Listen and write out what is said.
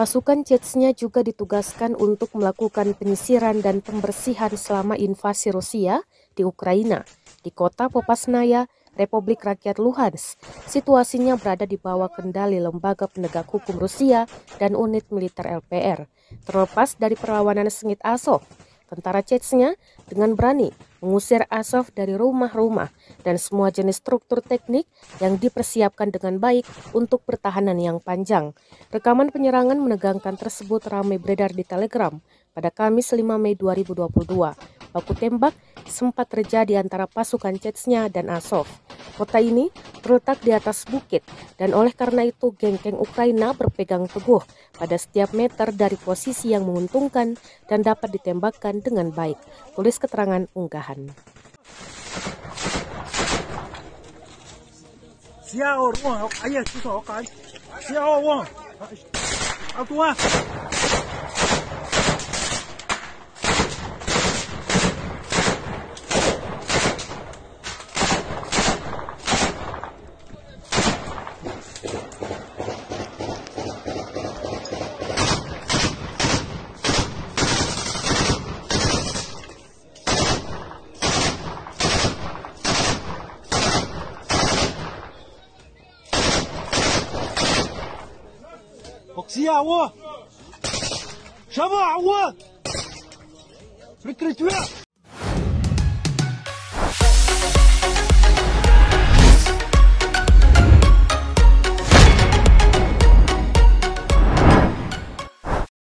Pasukan Chechnya juga ditugaskan untuk melakukan penyisiran dan pembersihan selama invasi Rusia di Ukraina, di kota Popasnaya, Republik Rakyat Luhansk. Situasinya berada di bawah kendali lembaga penegak hukum Rusia dan unit militer LPR. Terlepas dari perlawanan sengit Azov, tentara Chechnya dengan berani mengusir Azov dari rumah-rumah dan semua jenis struktur teknik yang dipersiapkan dengan baik untuk pertahanan yang panjang. Rekaman penyerangan menegangkan tersebut ramai beredar di Telegram pada Kamis 5 Mei 2022. Baku tembak sempat terjadi antara pasukan Chechnya dan Azov. Kota ini terletak di atas bukit dan oleh karena itu geng-geng Ukraina berpegang teguh pada setiap meter dari posisi yang menguntungkan dan dapat ditembakkan dengan baik. Tulis keterangan unggahan. Прикрыть